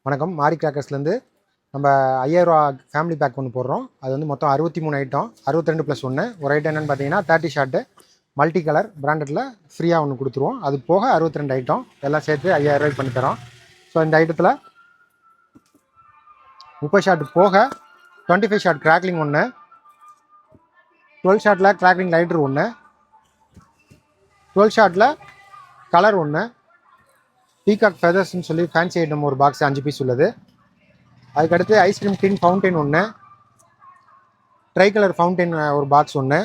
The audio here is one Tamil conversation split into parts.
வணக்கம். மாரி கிராக்கர்ஸ்லேருந்து நம்ம 5000 ரூபா ஃபேமிலி பேக் ஒன்று போடுறோம். அது வந்து மொத்தம் 63 ஐட்டம், 62+1. ஒரு ஐட்டம் என்னென்னு பார்த்தீங்கன்னா 30 ஷார்ட்டு மல்டி கலர் பிராண்டடில் ஃப்ரீயாக ஒன்று கொடுத்துருவோம். அது போக 62 ஐட்டம் எல்லாம் சேர்த்து 5000 ரூபாய்க்கு பண்ணி தரோம். ஸோ இந்த ஐட்டத்தில் 30 ஷார்ட் போக 25 ஷார்ட் கிராக்லிங் ஒன்று, 12 ஷார்ட்டில் கிராக்லிங் லைட்ரு ஒன்று, 12 ஷார்ட்டில் கலர் ஒன்று, பீகாக் ஃபெதர்ஸ்ன்னு சொல்லி ஃபேன்சி ஐட்டம் ஒரு பாக்ஸ் 5 பீஸ் உள்ளது. அதுக்கடுத்து ஐஸ்கிரீம் டின் ஃபவுண்டைன் ஒன்று, ட்ரை கலர் ஃபவுண்டைன் ஒரு பாக்ஸ் ஒன்று,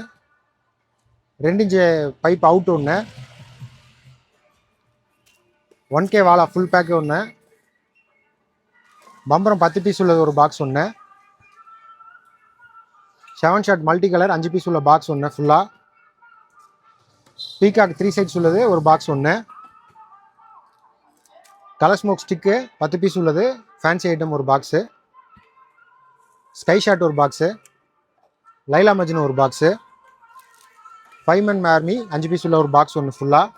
2 இன்ச்சு பைப் அவுட் ஒன்று, 1K வாலா ஃபுல் பேக்கு ஒன்று, பம்பரம் 10 பீஸ் உள்ளது ஒரு பாக்ஸ் ஒன்று, 7 ஷார்ட் மல்டி கலர் 5 பீஸ் உள்ள பாக்ஸ் ஒன்று ஃபுல்லாக, பீகாக் 3 சைட்ஸ் உள்ளது ஒரு பாக்ஸ் ஒன்று, கலர் ஸ்மோக் ஸ்டிக்கு 10 பீஸ் உள்ளது ஃபேன்சி ஐட்டம் ஒரு பாக்ஸு, ஸ்கை ஷாட் ஒரு பாக்ஸு, லைலா மஜ்னு ஒரு பாக்ஸு, 5 men ஆர்மி 5 பீஸ் உள்ள ஒரு பாக்ஸ் ஒன்று ஃபுல்லாக,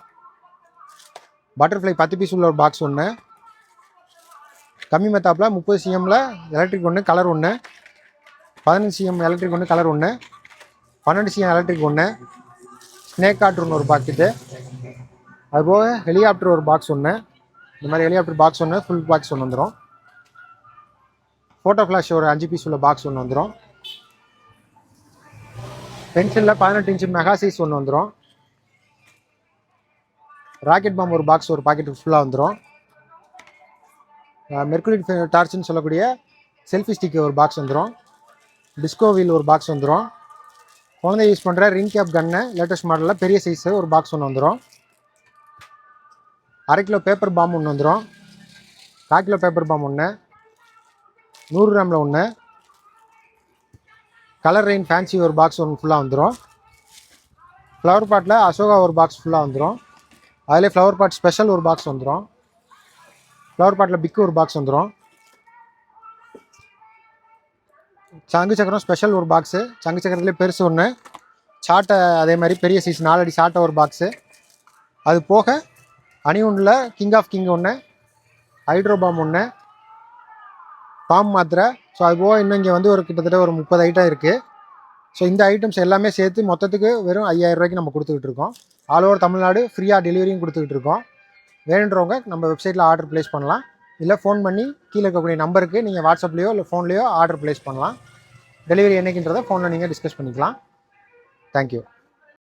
பட்டர்ஃப்ளை 10 பீஸ் உள்ள ஒரு பாக்ஸ் ஒன்று, கம்மி மெத்தாப்பில் 30 cmல எலக்ட்ரிக் ஒன்று கலர் ஒன்று, 15 cm எலக்ட்ரிக் ஒன்று கலர் ஒன்று, 12 cm எலக்ட்ரிக் ஒன்று, ஸ்னேக் காட்ரு ஒன்று ஒரு பாக்கெட்டு, அதுபோக ஹெலிகாப்டர் ஒரு பாக்ஸ் ஒன்று. இந்த மாதிரி ஹெலிகாப்டர் பாக்ஸ் ஒன்று ஃபுல் பாக்ஸ் ஒன்று வந்துடும். ஃபோட்டோ ஃப்ளாஷ் ஒரு 5 பீஸ் உள்ள பாக்ஸ் ஒன்று வந்துடும். பென்சிலில் 18 இன்ச்சு மெகா சைஸ் ஒன்று வந்துடும். ராக்கெட் பாம் ஒரு பாக்ஸ் ஒரு பாக்கெட் ஃபுல்லாக வந்துடும். மெர்குரி டார்ச்னு சொல்லக்கூடிய செல்ஃபி ஸ்டிக் ஒரு பாக்ஸ் வந்துடும். டிஸ்கோ வீல் ஒரு பாக்ஸ் வந்துடும். குழந்தை யூஸ் பண்ணுற ரிங் கேப் கன்னு லேட்டஸ்ட் மாடலில் பெரிய சைஸு ஒரு பாக்ஸ் ஒன்று வந்துடும். 1/2 கிலோ பேப்பர் பாம் ஒன்று வந்துடும். 1/4 கிலோ பேப்பர் பாம் ஒன்று, 100 கிராமில் ஒன்று, கலர் ரெயின் ஃபேன்சி ஒரு பாக்ஸ் ஒன்று ஃபுல்லாக வந்துடும். ஃப்ளவர் பாட்டில் அசோகா ஒரு பாக்ஸ் ஃபுல்லாக வந்துடும். அதிலே ஃப்ளவர் பாட் ஸ்பெஷல் ஒரு பாக்ஸ் வந்துடும். ஃப்ளவர் பாட்டில் பிக்கு ஒரு பாக்ஸ் வந்துடும். சங்கு சக்கரம் ஸ்பெஷல் ஒரு பாக்ஸு, சங்கு சக்கரத்துலேயே பெருசு ஒன்று, சாட்டை அதே மாதிரி பெரிய சைஸ் 4 அடி சாட்டை ஒரு பாக்ஸு. அது போக அணிவுண்டில் கிங் ஆஃப் கிங் ஒன்று, ஹைட்ரோ பாம் ஒன்று, பாம் மாத்திரை. ஸோ அது போக இன்னும் இங்கே வந்து ஒரு கிட்டத்தட்ட ஒரு 30 ஐட்டம் இருக்குது. ஸோ இந்த ஐட்டம்ஸ் எல்லாமே சேர்த்து மொத்தத்துக்கு வெறும் 5000 ரூபாய்க்கு நம்ம கொடுத்துக்கிட்டு இருக்கோம். ஆல் ஓவர் தமிழ்நாடு ஃப்ரீயாக டெலிவரியும் கொடுத்துக்கிட்டு இருக்கோம். வேணுன்றவங்க நம்ம வெப்சைட்டில் ஆர்டர் ப்ளேஸ் பண்ணலாம். இல்லை ஃபோன் பண்ணி கீழே இருக்கக்கூடிய நம்பருக்கு நீங்கள் வாட்ஸ்அப்லேயோ இல்லை ஃபோன்லேயோ ஆர்டர் ப்ளேஸ் பண்ணலாம். டெலிவரி என்னைக்குன்றதை ஃபோனில் நீங்கள் டிஸ்கஸ் பண்ணிக்கலாம். தேங்க்யூ.